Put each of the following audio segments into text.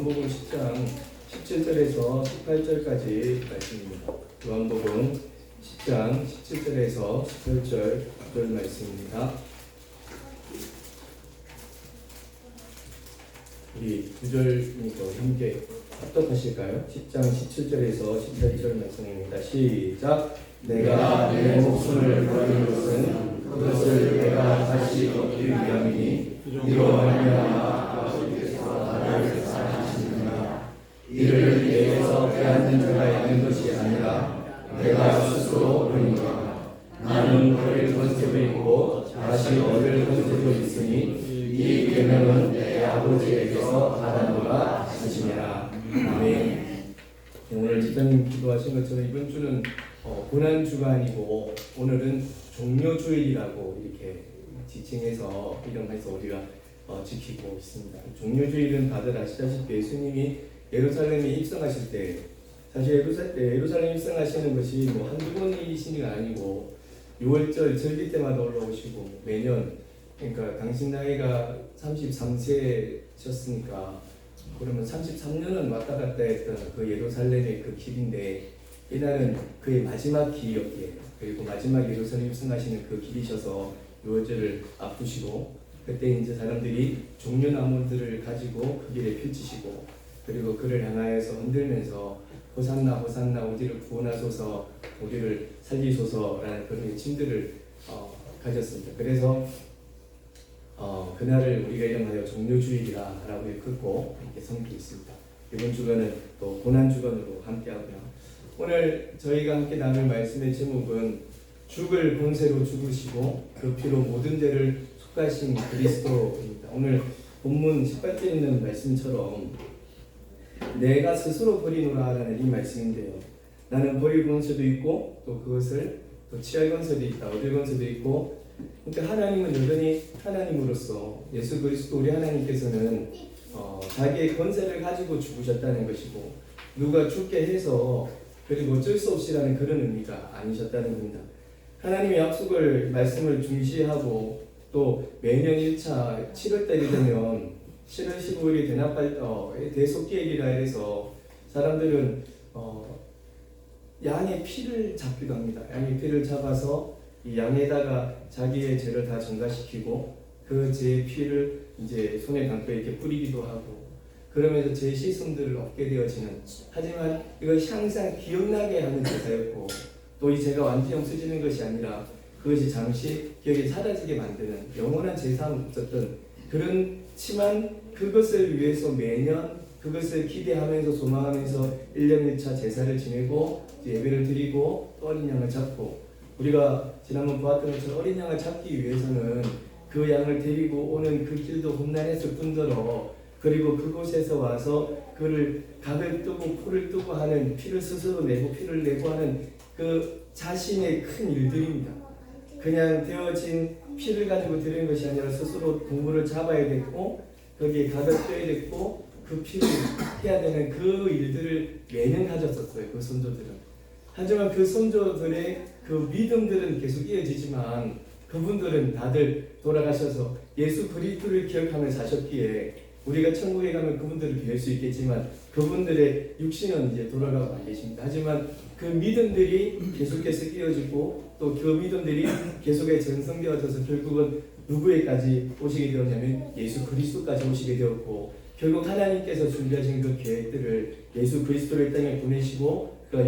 요한복음 10장 17절에서 18절까지 말씀입니다. 요한복음 10장 17절에서 18절 말씀입니다. 우리 두 절이니까 함께 합독하실까요? 10장 17절에서 18절 말씀입니다. 시작! 내가 내 목숨을 버린 것은 그것을 내가 다시 얻기 위함이니 이로 말미암아 아버지께서 나를 사랑하시느니라. 이를 내게서 빼앗는 자가 있는 것이 아니라 내가 스스로 버리노라. 나는 버릴 권세도 있고 다시 얻을 권세도 있으니 이 계명은 내 아버지에게서 받았노라 하시니라. 아멘. 오늘 집사님 기도하신 것처럼 이번 주는 고난주가 아니고 오늘은 종료주일이라고 이렇게 지칭해서 이름해서 우리가 지키고 있습니다. 종료주일은 다들 아시다시피 예수님이 예루살렘에 입성하실 때 사실 예루살렘 입성하시는 것이 한두 번이신 게 아니고 6월절 절기 때마다 올라오시고 매년, 그러니까 당신 나이가 33세셨으니까 그러면 33년은 왔다 갔다 했던 그 예루살렘의 그 길인데 이날은 그의 마지막 길이었기에 그리고 마지막 예루살렘 입성하시는 그 길이셔서 6월절을 앞두시고 그때 이제 사람들이 종려나무들을 가지고 그 길에 펼치시고 그리고 그를 향하여서 흔들면서 호산나 호산나 우리를 구원하소서 우리를 살리소서라는 그런 외침들을 가졌습니다. 그래서 그날을 우리가 이름하여 종료주일이라고 일컫고 이렇게 섬기고 있습니다. 이번 주간은 또 고난주간으로 함께하고요. 오늘 저희가 함께 나눌 말씀의 제목은 죽을 본세로 죽으시고 그 피로 모든 죄를 속하신 그리스도입니다. 오늘 본문 18절에 있는 말씀처럼 내가 스스로 버리노라 라는 이 말씀인데요. 나는 버릴 권세도 있고 또 그것을 또 취할 권세도 있다. 얻을 권세도 있고 그러니까 하나님은 여전히 하나님으로서 예수 그리스도 우리 하나님께서는 자기의 권세를 가지고 죽으셨다는 것이고 누가 죽게 해서 그리고 어쩔 수 없이라는 그런 의미가 아니셨다는 겁니다. 하나님의 약속을 말씀을 중시하고 또 매년 1차 7월달이 되면 7월 15일이 대속기일이라 해서 사람들은 양의 피를 잡기도 합니다. 양의 피를 잡아서 이 양에다가 자기의 죄를 다 전가시키고 그 죄의 피를 이제 손에 담고 이렇게 뿌리기도 하고 그러면서 죄 씻음들을 얻게 되어지는 하지만 이것이 항상 기억나게 하는 제사였고 또 이 죄가 완전히 없어지는 것이 아니라 그것이 잠시 기억에 사라지게 만드는 영원한 제사는 없었던 그렇지만 그것을 위해서 매년 그것을 기대하면서 소망하면서 1년 1차 제사를 지내고 예배를 드리고 또 어린 양을 잡고 우리가 지난번 보았던 것처럼 어린 양을 잡기 위해서는 그 양을 데리고 오는 그 길도 험난했을 뿐더러 그리고 그곳에서 와서 그를 각을 뜨고 풀을 뜨고 하는 피를 스스로 내고 피를 내고 하는 그 자신의 큰 일들입니다. 그냥 되어진 피를 가지고 드리는 것이 아니라 스스로 동물을 잡아야 됐고 거기에 각을 떠야 됐고 그 피를 해야 되는 그 일들을 매년 가졌었어요. 그 선조들은. 하지만 그 선조들의 그 믿음들은 계속 이어지지만 그분들은 다들 돌아가셔서 예수 그리스도를 기억하며 사셨기에 우리가 천국에 가면 그분들을 뵐 수 있겠지만 그분들의 육신은 이제 돌아가고 안 계십니다. 하지만 그 믿음들이 계속해서 이어지고 또 그 믿음들이 계속해서 전성되어져서 결국은 누구에까지 오시게 되었냐면 예수 그리스도까지 오시게 되었고 결국 하나님께서 준비하신 그 계획들을 예수 그리스도를 땅에 보내시고 그가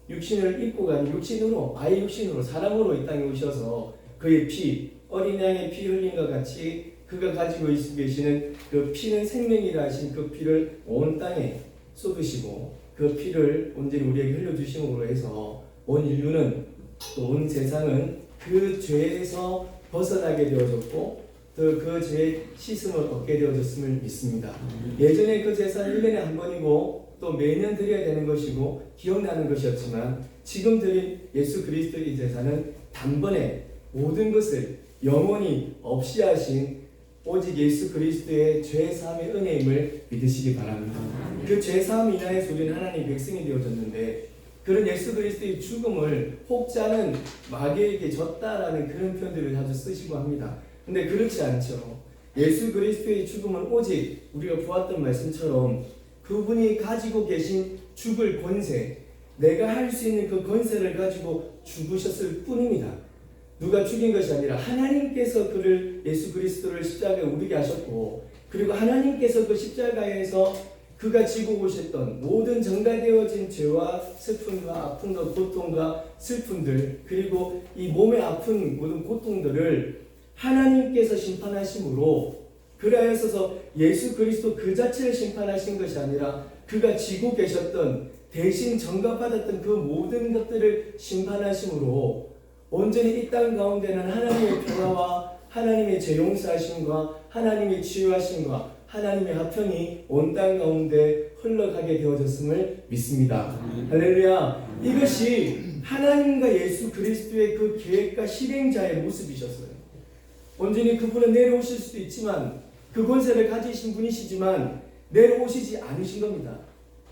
육신을 입고 간 육신으로 아예 육신으로 사람으로 이 땅에 오셔서 그의 피 어린 양의 피 흘린과 같이 그가 가지고 계시는 그 피는 생명이라 하신 그 피를 온 땅에 쏟으시고 그 피를 온전히 우리에게 흘려주심으로 해서 온 인류는 또 온 세상은 그 죄에서 벗어나게 되어졌고 또 그 죄의 씻음을 얻게 되어졌음을 믿습니다. 예전에 그 제사는 1년에 한 번이고 또 매년 드려야 되는 것이고 기억나는 것이었지만 지금 드린 예수 그리스도의 제사는 단번에 모든 것을 영원히 없이 하신 오직 예수 그리스도의 죄사함의 은혜임을 믿으시기 바랍니다. 그 죄사함 인하에서 우리는 하나님의 백성이 되어졌는데 그런 예수 그리스도의 죽음을 혹자는 마귀에게 졌다라는 그런 표현들을 자주 쓰시고 합니다. 근데 그렇지 않죠. 예수 그리스도의 죽음은 오직 우리가 보았던 말씀처럼 그분이 가지고 계신 죽을 권세, 내가 할 수 있는 그 권세를 가지고 죽으셨을 뿐입니다. 누가 죽인 것이 아니라 하나님께서 그를, 예수 그리스도를 십자가에 오르게 하셨고, 그리고 하나님께서 그 십자가에서 그가 지고 오셨던 모든 전가되어진 죄와 슬픔과 아픔과 고통과 슬픔들, 그리고 이 몸에 아픈 모든 고통들을 하나님께서 심판하심으로, 그러하여서 예수 그리스도 그 자체를 심판하신 것이 아니라 그가 지고 계셨던, 대신 전가받았던 그 모든 것들을 심판하심으로 온전히 이 땅 가운데는 하나님의 평화와 하나님의 죄 용서하심과 하나님의 치유하심과 하나님의 화평이 온 땅 가운데 흘러가게 되어졌음을 믿습니다. 할렐루야. 이것이 하나님과 예수 그리스도의 그 계획과 실행자의 모습이셨어요. 온전히 그분은 내려오실 수도 있지만, 그 권세를 가지신 분이시지만 내려오시지 않으신 겁니다.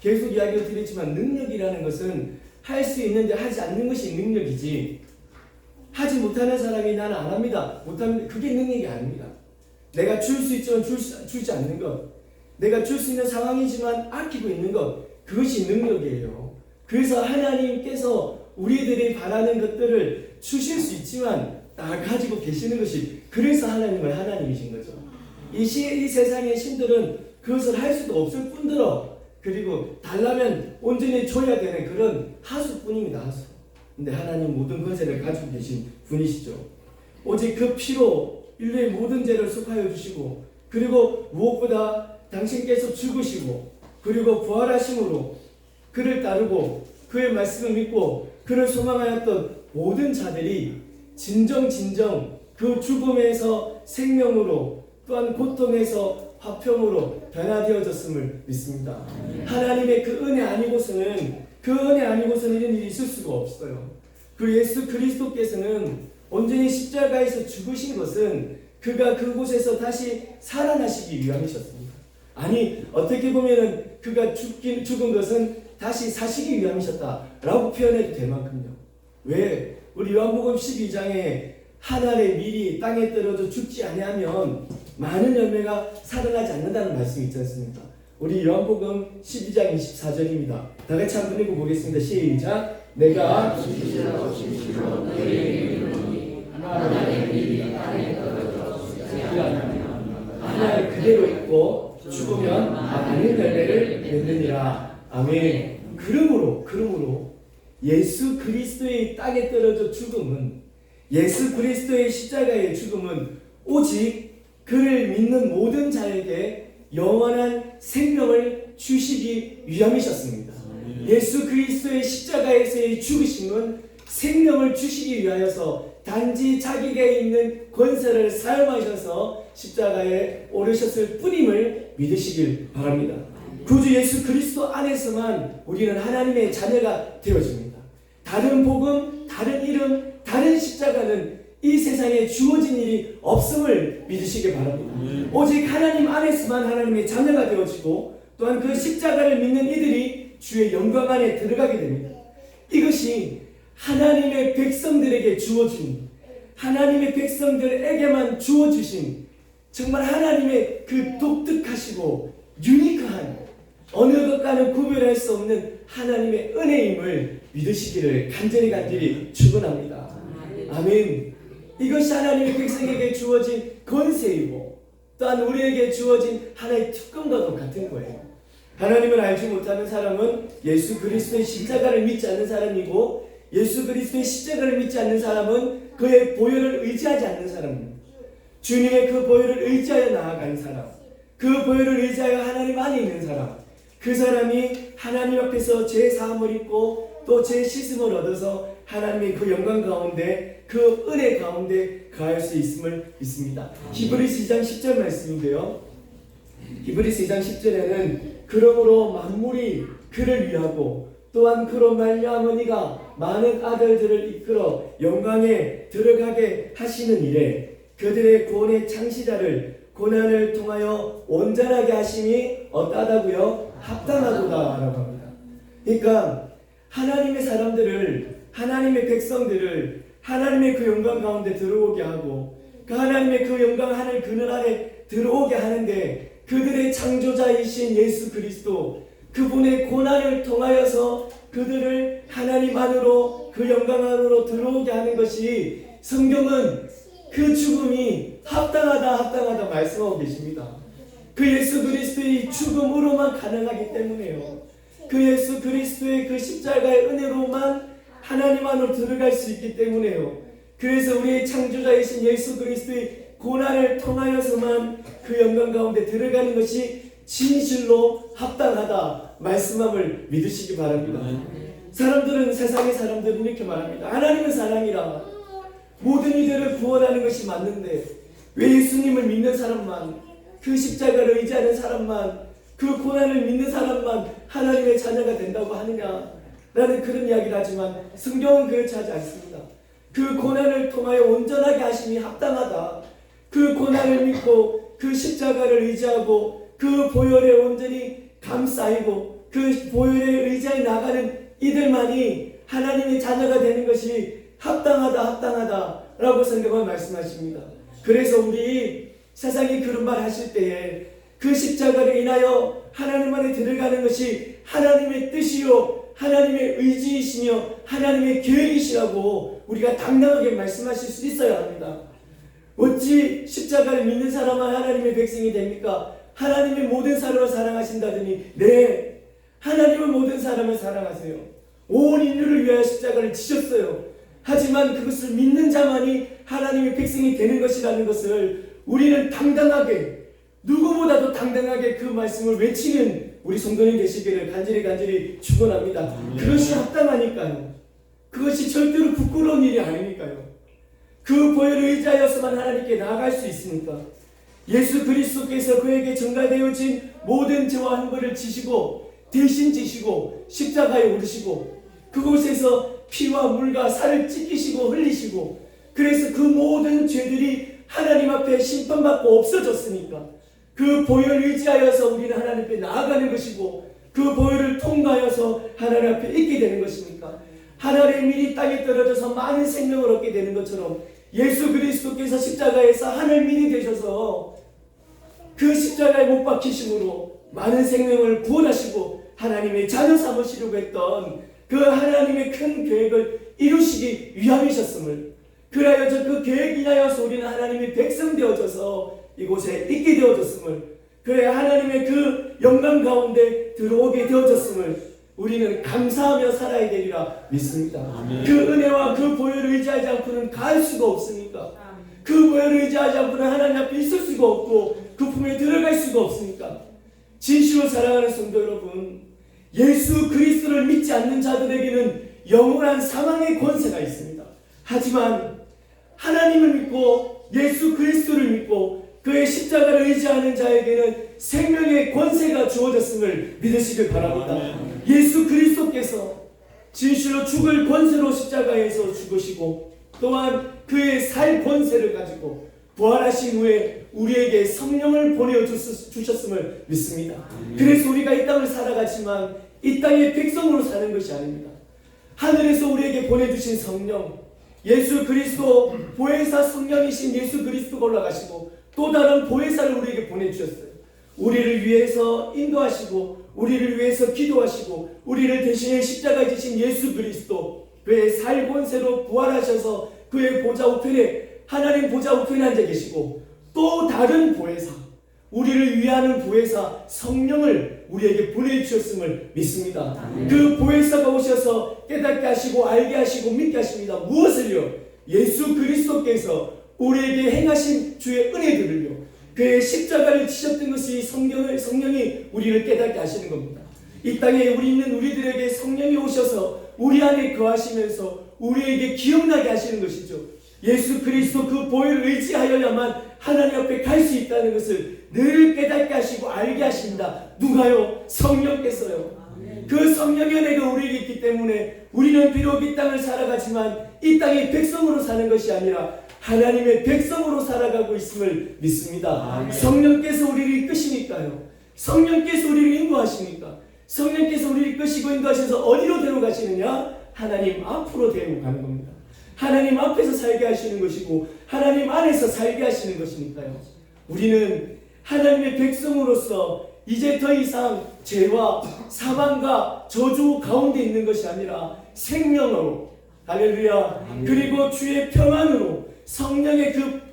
계속 이야기를 드렸지만 능력이라는 것은 할 수 있는데 하지 않는 것이 능력이지, 하지 못하는 사람이 나는 안 합니다, 못합니다, 그게 능력이 아닙니다. 내가 줄 수 있지만 주지 않는 것, 내가 줄 수 있는 상황이지만 아끼고 있는 것, 그것이 능력이에요. 그래서 하나님께서 우리들이 바라는 것들을 주실 수 있지만 다 가지고 계시는 것이, 그래서 하나님은 하나님이신 거죠. 이 세상의 신들은 그것을 할 수도 없을 뿐더러, 그리고 달라면 온전히 줘야 되는 그런 하수뿐입니다. 하수. 근데 하나님 모든 권세를 가지고 계신 분이시죠. 오직 그 피로 인류의 모든 죄를 속하여 주시고, 그리고 무엇보다 당신께서 죽으시고 그리고 부활하심으로 그를 따르고 그의 말씀을 믿고 그를 소망하였던 모든 자들이 진정 그 죽음에서 생명으로, 또한 고통에서 화평으로 변화되어졌음을 믿습니다. 하나님의 그 은혜 아니고서는, 그 은혜 아니고서는 이런 일이 있을 수가 없어요. 그 예수 그리스도께서는 온전히 십자가에서 죽으신 것은 그가 그곳에서 다시 살아나시기 위함이셨습니다. 아니, 어떻게 보면은 그가 죽은 것은 다시 사시기 위함이셨다라고 표현해도 될 만큼요. 왜? 우리 요한복음 12장에 한 알의 밀이 땅에 떨어져 죽지 아니하면 많은 열매가 살아나지 않는다는 말씀이 있지 않습니까? 우리 요한복음 12장 24절입니다. 다 같이 한번 읽어보겠습니다. 시작. 내가 하나를 그대로 있고 죽으면 많은 열매를 맺느니라. 아멘. 그러므로 예수 그리스도의 땅에 떨어져 죽음은, 예수 그리스도의 십자가의 죽음은 오직 그를 믿는 모든 자에게 영원한 생명을 주시기 위함이셨습니다. 예수 그리스도의 십자가에서의 죽으심은 생명을 주시기 위하여서 단지 자기가 있는 권세를 사용하셔서 십자가에 오르셨을 뿐임을 믿으시길 바랍니다. 구주 예수 그리스도 안에서만 우리는 하나님의 자녀가 되어집니다. 다른 복음, 다른 이름, 다른 십자가는 이 세상에 주어진 일이 없음을 믿으시길 바랍니다. 오직 하나님 안에서만 하나님의 자녀가 되어지고, 또한 그 십자가를 믿는 이들이 주의 영광 안에 들어가게 됩니다. 이것이 하나님의 백성들에게 주어진, 하나님의 백성들에게만 주어주신 정말 하나님의 그 독특하시고 유니크한, 어느 것과는 구별할 수 없는 하나님의 은혜임을 믿으시기를 간절히 축원합니다. 아멘. 이것이 하나님의 백성에게 주어진 권세이고, 또한 우리에게 주어진 하나의 특권과도 같은 거예요. 하나님을 알지 못하는 사람은 예수 그리스도의 십자가를 믿지 않는 사람이고, 예수 그리스도의 십자가를 믿지 않는 사람은 그의 보혈을 의지하지 않는 사람입니다. 주님의 그 보혈을 의지하여 나아가는 사람, 그 보혈을 의지하여 하나님 안에 있는 사람, 그 사람이 하나님 앞에서 죄 사함을 입고 또 죄 씻음을 얻어서 하나님의 그 영광 가운데, 그 은혜 가운데 거할 수 있음을 믿습니다. 히브리서 2장 10절 말씀인데요, 히브리서 2장 10절에는 그러므로 만물이 그를 위하고 또한 그로 말미암으니가 많은 아들들을 이끌어 영광에 들어가게 하시는 일에 그들의 구원의 창시자를 고난을 통하여 온전하게 하심이 어떠하다고요? 합당하도다 라고 합니다. 그러니까 하나님의 사람들을, 하나님의 백성들을 하나님의 그 영광 가운데 들어오게 하고, 그 하나님의 그 영광 하늘 그늘 안에 들어오게 하는데 그들의 창조자이신 예수 그리스도, 그분의 고난을 통하여서 그들을 하나님 안으로, 그 영광 안으로 들어오게 하는 것이, 성경은 그 죽음이 합당하다 말씀하고 계십니다. 그 예수 그리스도의 죽음으로만 가능하기 때문에요. 그 예수 그리스도의 그 십자가의 은혜로만 하나님 안으로 들어갈 수 있기 때문에요. 그래서 우리의 창조자이신 예수 그리스도의 고난을 통하여서만 그 영광 가운데 들어가는 것이 진실로 합당하다 말씀함을 믿으시기 바랍니다. 사람들은, 세상의 사람들은 이렇게 말합니다. 하나님은 사랑이라 모든 이들을 구원하는 것이 맞는데 왜 예수님을 믿는 사람만, 그 십자가를 의지하는 사람만, 그 고난을 믿는 사람만 하나님의 자녀가 된다고 하느냐 라는 그런 이야기를 하지만 성경은 그렇지 하지 않습니다. 그 고난을 통하여 온전하게 하심이 합당하다. 그 고난을 믿고 그 십자가를 의지하고 그 보혈에 온전히 감싸이고 그 보혈에 의지해 나가는 이들만이 하나님의 자녀가 되는 것이 합당하다 라고 성경은 말씀하십니다. 그래서 우리 세상이 그런 말 하실 때에 그 십자가를 인하여 하나님 안에 들어가는 것이 하나님의 뜻이요 하나님의 의지이시며 하나님의 계획이시라고 우리가 당당하게 말씀하실 수 있어야 합니다. 어찌 십자가를 믿는 사람만 하나님의 백성이 됩니까? 하나님의 모든 사람을 사랑하신다더니, 네, 하나님은 모든 사람을 사랑하세요. 온 인류를 위하여 십자가를 지셨어요. 하지만 그것을 믿는 자만이 하나님의 백성이 되는 것이라는 것을 우리는 당당하게, 누구보다도 당당하게 그 말씀을 외치는 우리 성도님 되시기를 간절히 축원합니다. 그것이 합당하니까요. 그것이 절대로 부끄러운 일이 아니니까요. 그 보혈을 의지하여서만 하나님께 나아갈 수 있으니까. 예수 그리스도께서 그에게 전가되어진 모든 죄와 형벌을 지시고 대신 지시고 십자가에 오르시고 그곳에서 피와 물과 살을 찢기시고 흘리시고, 그래서 그 모든 죄들이 하나님 앞에 심판받고 없어졌으니까 그 보혈을 의지하여서 우리는 하나님 앞에 나아가는 것이고, 그 보혈을 통과하여서 하나님 앞에 있게 되는 것입니까? 하늘의 밀이 땅에 떨어져서 많은 생명을 얻게 되는 것처럼 예수 그리스도께서 십자가에서 하늘 밀이 되셔서 그 십자가에 못 박히심으로 많은 생명을 구원하시고 하나님의 자녀 삼으시려고 했던 그 하나님의 큰 계획을 이루시기 위함이셨음을, 그래야 그 계획 인하여서 우리는 하나님의 백성 되어져서 이곳에 있게 되어졌음을, 그래 하나님의 그 영광 가운데 들어오게 되어졌음을 우리는 감사하며 살아야 되리라 믿습니다. 아멘. 그 은혜와 그 보혈을 의지하지 않고는 갈 수가 없으니까, 그 보혈을 의지하지 않고는 하나님 앞에 있을 수가 없고 그 품에 들어갈 수가 없으니까, 진실로 사랑하는 성도 여러분, 예수 그리스도를 믿지 않는 자들에게는 영원한 사망의 권세가 있습니다. 하지만 하나님을 믿고 예수 그리스도를 믿고 그의 십자가를 의지하는 자에게는 생명의 권세가 주어졌음을 믿으시길 바랍니다. 예수 그리스도께서 진실로 죽을 권세로 십자가에서 죽으시고 또한 그의 살 권세를 가지고 부활하신 후에 우리에게 성령을 보내주셨음을 믿습니다. 그래서 우리가 이 땅을 살아가지만 이 땅의 백성으로 사는 것이 아닙니다. 하늘에서 우리에게 보내주신 성령, 예수 그리스도 보혜사 성령이신 예수 그리스도가 올라가시고 또 다른 보혜사를 우리에게 보내주셨어요. 우리를 위해서 인도하시고 우리를 위해서 기도하시고 우리를 대신해 십자가에 지신 예수 그리스도, 그의 살 권세로 부활하셔서 그의 보좌 우편에, 하나님 보좌 우편에 앉아 계시고 또 다른 보혜사, 우리를 위하는 보혜사 성령을 우리에게 보내주셨음을 믿습니다. 그 보혜사가 오셔서 깨닫게 하시고 알게 하시고 믿게 하십니다. 무엇을요? 예수 그리스도께서 우리에게 행하신 주의 은혜들을요, 그의 십자가를 지셨던 것이 성령이 우리를 깨닫게 하시는 겁니다. 이 땅에 있는 우리들에게 성령이 오셔서 우리 안에 거하시면서 우리에게 기억나게 하시는 것이죠. 예수 그리스도 그 보혈을 의지하여야만 하나님 앞에 갈 수 있다는 것을 늘 깨닫게 하시고 알게 하십니다. 누가요? 성령께서요. 그 성령의 은혜가 우리에게 있기 때문에 우리는 비록 이 땅을 살아가지만 이 땅의 백성으로 사는 것이 아니라 하나님의 백성으로 살아가고 있음을 믿습니다. 성령께서 우리를 이끄시니까요. 성령께서 우리를 인도하시니까, 성령께서 우리를 이끄시고 인도하셔서 어디로 데려가시느냐? 하나님 앞으로 데려가는 겁니다. 하나님 앞에서 살게 하시는 것이고 하나님 안에서 살게 하시는 것이니까요. 우리는 하나님의 백성으로서 이제 더 이상 죄와 사망과 저주 가운데 있는 것이 아니라 생명으로, 할렐루야, 그리고 주의 평안으로 성령의 그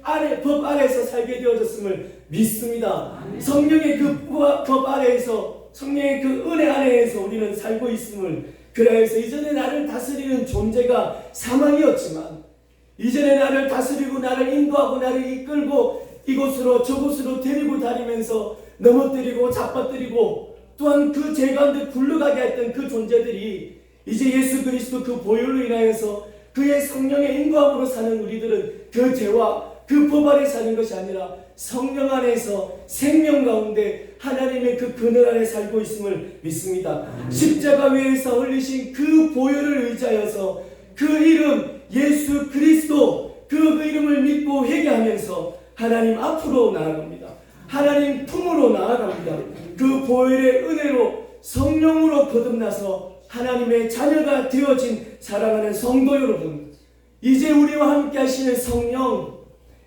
법 아래에서 살게 되어졌음을 믿습니다. 성령의 그 법 아래에서, 성령의 그 은혜 아래에서 우리는 살고 있음을, 그래서 이전에 나를 다스리는 존재가 사망이었지만 이전에 나를 다스리고 나를 인도하고 나를 이끌고 이곳으로 저곳으로 데리고 다니면서 넘어뜨리고 잡아뜨리고 또한 그 죄 가운데 굴러가게 했던 그 존재들이 이제 예수 그리스도 그 보혈로 인하여서 그의 성령의 인도함으로 사는 우리들은 그 죄와 그 법 아래 사는 것이 아니라 성령 안에서 생명 가운데 하나님의 그 그늘 아래 살고 있음을 믿습니다. 십자가 위에서 흘리신 그 보혈을 의지하여서 그 이름 예수 그리스도 그 이름을 믿고 회개하면서 하나님 앞으로 나아갑니다. 하나님 품으로 나아갑니다. 그 보혈의 은혜로 성령으로 거듭나서 하나님의 자녀가 되어진 사랑하는 성도 여러분, 이제 우리와 함께 하시는 성령,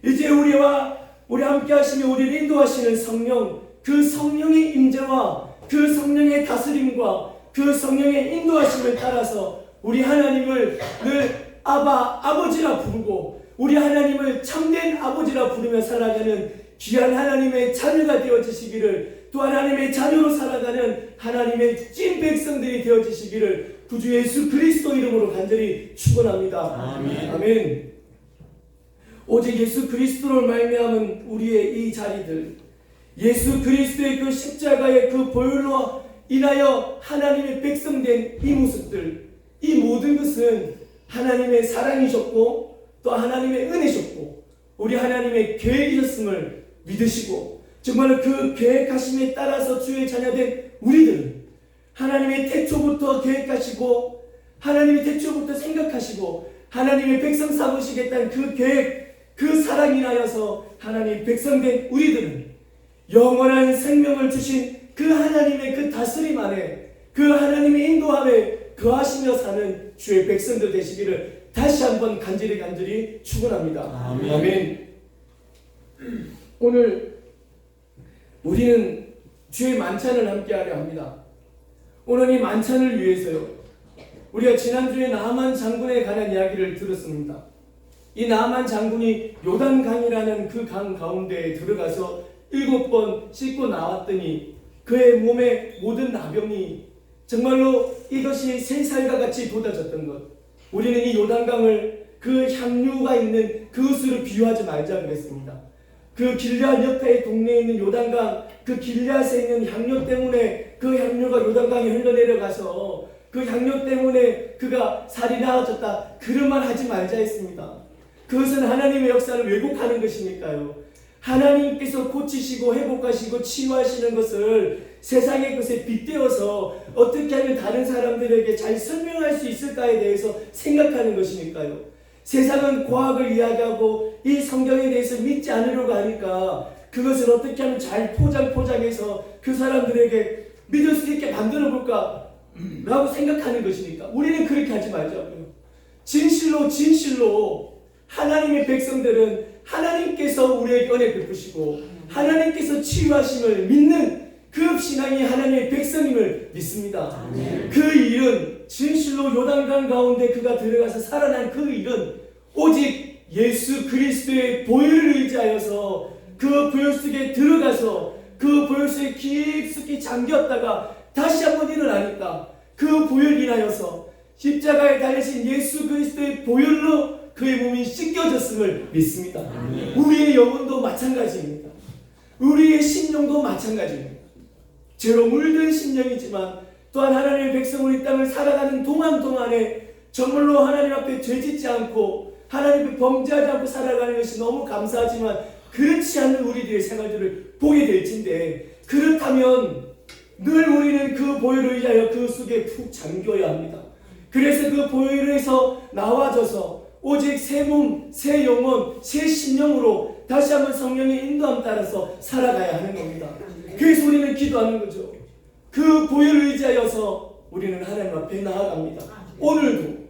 이제 우리와 함께 하시며 우리를 인도하시는 성령, 그 성령의 임재와 그 성령의 다스림과 그 성령의 인도하심을 따라서 우리 하나님을 늘 아버지라 부르고 우리 하나님을 참된 아버지라 부르며 살아가는 귀한 하나님의 자녀가 되어지시기를, 또 하나님의 자녀로 살아가는 하나님의 찐 백성들이 되어지시기를 구주 예수 그리스도 이름으로 간절히 축원합니다. 아멘. 아멘. 오직 예수 그리스도를 말미암은 우리의 이 자리들, 예수 그리스도의 그 십자가의 그 보혈로 인하여 하나님의 백성된 이 모습들, 이 모든 것은 하나님의 사랑이셨고 또 하나님의 은혜셨고 우리 하나님의 계획이셨음을 믿으시고, 정말로 그 계획하심에 따라서 주의 자녀된 우리들은 하나님의 태초부터 계획하시고 하나님의 태초부터 생각하시고 하나님의 백성 삼으시겠다는 그 계획, 그 사랑 인하여서 하나님 백성된 우리들은 영원한 생명을 주신 그 하나님의 그 다스림 안에, 그 하나님의 인도함에 거하시며 사는 주의 백성들 되시기를 다시 한번 간절히 축원합니다. 아멘. 아멘. 오늘 우리는 주의 만찬을 함께하려 합니다. 오늘 이 만찬을 위해서요, 우리가 지난주에 나만 장군에 관한 이야기를 들었습니다. 이 나만 장군이 요단강이라는 그 강 가운데에 들어가서 7번 씻고 나왔더니 그의 몸에 모든 나병이 정말로 이것이 새살과 같이 돋아졌던 것. 우리는 이 요단강을 그 향유가 있는 그것으로 비유하지 말자 그랬습니다. 그 길앗 옆에 동네에 있는 요단강, 그 길앗에 있는 향유 때문에 그 향유가 요단강에 흘러내려가서 그 향유 때문에 그가 살이 나아졌다, 그런 말 하지 말자 했습니다. 그것은 하나님의 역사를 왜곡하는 것이니까요. 하나님께서 고치시고 회복하시고 치유하시는 것을 세상의 것에 빗대어서 어떻게 하면 다른 사람들에게 잘 설명할 수 있을까에 대해서 생각하는 것이니까요. 세상은 과학을 이야기하고 이 성경에 대해서 믿지 않으려고 하니까 그것을 어떻게 하면 잘 포장해서 그 사람들에게 믿을 수 있게 만들어 볼까 라고 생각하는 것이니까 우리는 그렇게 하지 말자고요. 진실로 하나님의 백성들은 하나님께서 우리에게 은혜 베푸시고 하나님께서 치유하심을 믿는 그 신앙이 하나님의 백성임을 믿습니다. 그 일은 진실로 요단강 가운데 그가 들어가서 살아난 그 일은 오직 예수 그리스도의 보혈을 의지하여서 그 보혈 속에 들어가서 그 보혈 속에 깊숙이 잠겼다가 다시 한번 일어나니까 그 보혈 인하여서 십자가에 달리신 예수 그리스도의 보혈로 그의 몸이 씻겨졌음을 믿습니다. 우리의 영혼도 마찬가지입니다. 우리의 심령도 마찬가지입니다. 죄로 물든 심령이지만 또한 하나님의 백성으로 이 땅을 살아가는 동안에 정말로 하나님 앞에 죄짓지 않고 하나님 앞에 범죄하지 않고 살아가는 것이 너무 감사하지만 그렇지 않는 우리들의 생활들을 보게 될진데, 그렇다면 늘 우리는 그 보혈을 위하여 그 속에 푹 잠겨야 합니다. 그래서 그 보혈에서 나와져서 오직 새 몸, 새 영혼, 새 심령으로 다시 한번 성령의 인도함 따라서 살아가야 하는 겁니다. 그래서 우리는 기도하는 거죠. 그 보혈을 의지하여서 우리는 하나님 앞에 나아갑니다. 오늘도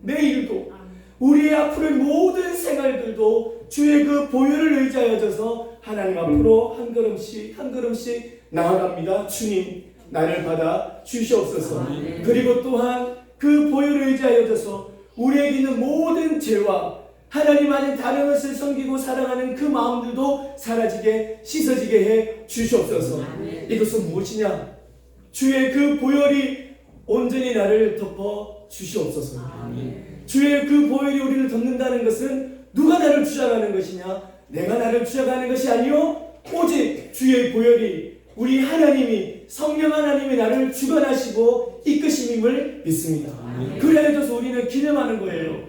내일도 우리의 앞으로의 모든 생활들도 주의 그 보혈을 의지하여져서 하나님 앞으로 한 걸음씩 한 걸음씩 나아갑니다. 주님, 나를 받아 주시옵소서. 그리고 또한 그 보혈을 의지하여져서 우리에게 있는 모든 죄와 하나님 아닌 다른 것을 섬기고 살아가는 그 마음들도 사라지게 씻어지게 해 주시옵소서. 이것은 무엇이냐? 주의 그 보혈이 온전히 나를 덮어 주시옵소서. 주의 그 보혈이 우리를 덮는다는 것은 누가 나를 주장하는 것이냐? 내가 나를 주장하는 것이 아니요 오직 주의 보혈이 우리 하나님이 성령 하나님이 나를 주관하시고 이끄심임을 믿습니다. 그래서 우리는 기념하는 거예요.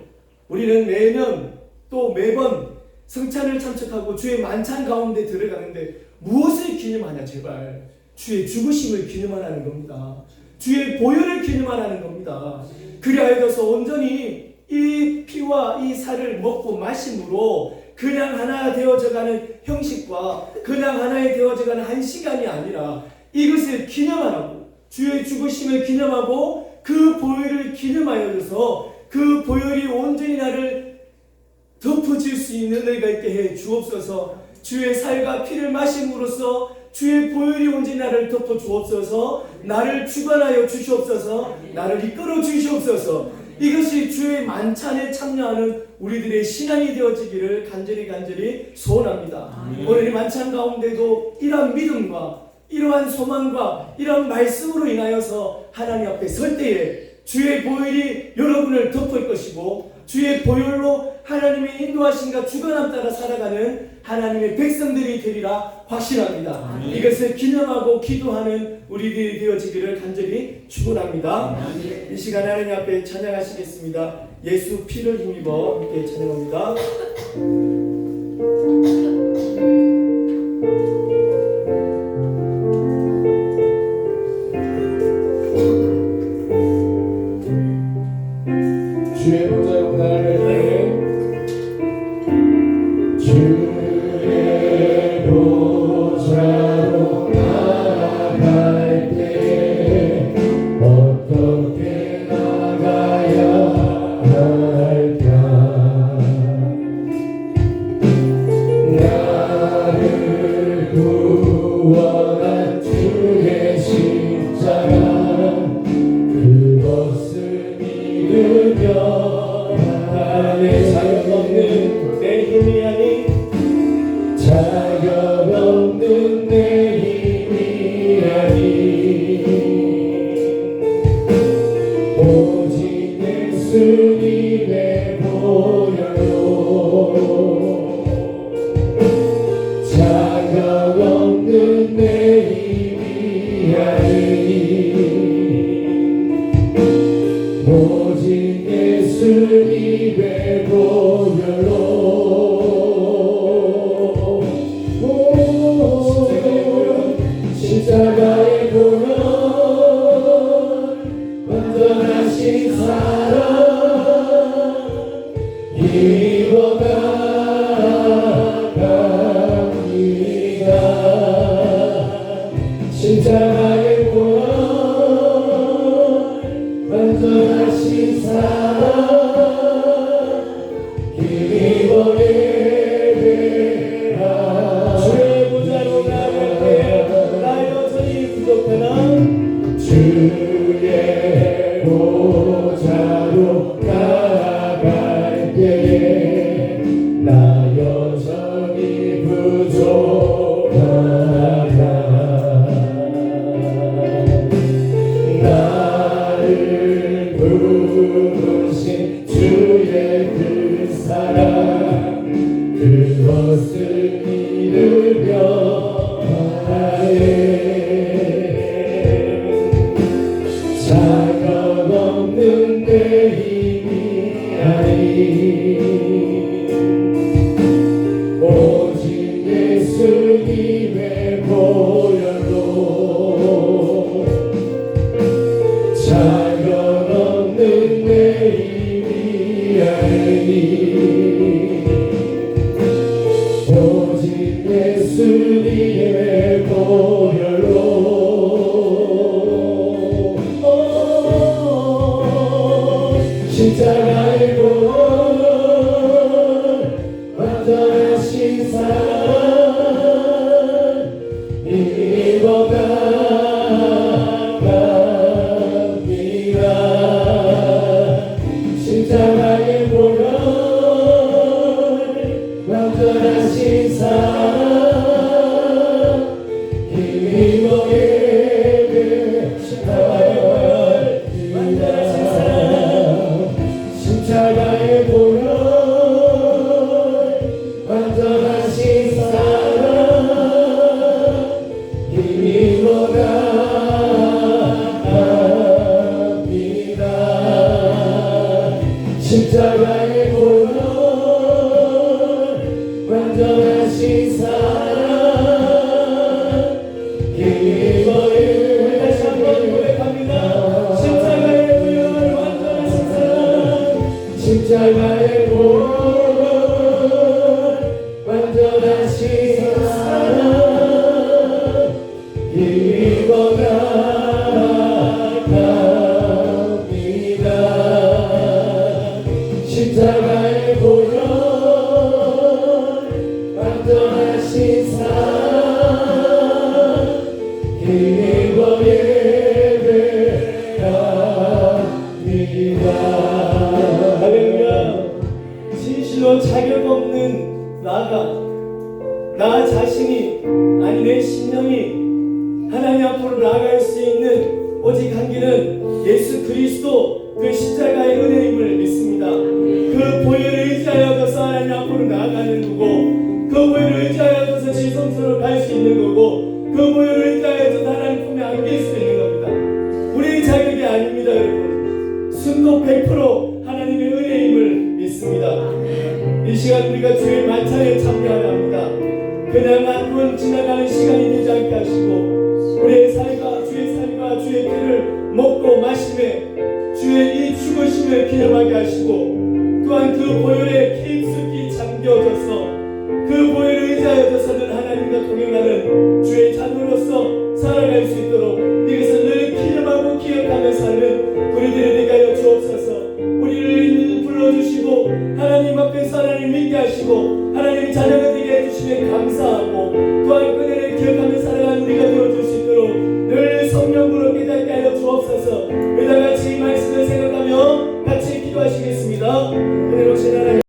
우리는 매년 또 매번 성찬을 참석하고 주의 만찬 가운데 들어가는데 무엇을 기념하냐? 제발 주의 죽으심을 기념하라는 겁니다. 주의 보혈을 기념하라는 겁니다. 그리하여서 온전히 이 피와 이 살을 먹고 마심으로 그냥 하나 되어져가는 형식과 그냥 하나에 되어져가는 한 시간이 아니라 이것을 기념하라고, 주의 죽으심을 기념하고 그 보혈을 기념하여서 그 보혈이 온전히 나를 덮어줄 수 있는 은혜가 있게 해 주옵소서. 주의 살과 피를 마심으로써 주의 보혈이 온전히 나를 덮어 주옵소서. 나를 주관하여 주시옵소서. 나를 이끌어 주시옵소서. 이것이 주의 만찬에 참여하는 우리들의 신앙이 되어지기를 간절히 소원합니다. 오늘 이 만찬 가운데도 이러한 믿음과 이러한 소망과 이러한 말씀으로 인하여서 하나님 앞에 설 때에 주의 보혈이 여러분을 덮을 것이고 주의 보혈로 하나님의 인도하심과 주관함 따라 살아가는 하나님의 백성들이 되리라 확신합니다. 이것을 기념하고 기도하는 우리들이 되어지기를 간절히 축원합니다. 이 시간 하나님 앞에 찬양하시겠습니다. 예수 피를 힘입어 함께 찬양합니다. 주의 보좌로 나를 주의 보좌로 나아갈 때 어떻게 나가야 할까? 나를 구원한 주의 십자가 그것을 믿으며 내 자격 없는 내 힘이 아닌 자격 없는 내 힘이 아닌 오직 예수님의 보혈로 자격 없는 내 힘이 아닌 오직 예수님의 보혈로 십자가의 보혈 완전하신 사랑 이보다 갑니다. 십자가의 보혈 완전하신 사랑 이보다 주의 보좌로 나갈 때 나 여전히 부족하나 주의 보좌로 나갈 때에 나 여전히 부족하다. 나를 부르신 주의 그 사랑 그것을 믿으며 자격 없는 내 힘이 아닌 오직 예수님의 보혈로 자격 없는 내 힘이 아닌 오직 사랑 입어나갑니다. 십자가의 보혈 완전하신 사랑 힘입어 예배 십자가의 보혈 완전하신 사랑 십자가의 보혈 완전하신 사랑 힘입어 나갑니다. 십자가의 보혈 완전하신 사랑 힘입어 다시 한번 고백합니다. 십자가의 보혈 완전하신 사랑 십자가의 보혈 완전하신 사랑 힘입어 나갑니다. 십자가의 보혈 완전하신 사랑 힘입어 예배합니다. 할렐루야. 진실로 자격 없는 나 자신이 아니 내 심령이 하나님 앞으로 나아갈 수 있는 오직 한 길은 예수 그리스도 그 십자가의 은혜임을 믿습니다. 그 보혈을 의지하여서 하나님 앞으로 나아가는 거고, 그 보혈을 의지하여서 지성소로 갈 수 있는 거고, 그 보혈을 의지하여서 하나님 품에 안길 수 있는 겁니다. 우리의 자격이 아닙니다, 여러분. 순도 100% 하나님의 은혜임을 믿습니다. 이 시간 우리가 주의 만찬에 참여하려 합니다. 그냥 한 번 지나가는 시간이 되지 않게 하시고 우리의 삶과 주의 삶과 주의 피를 먹고 마심에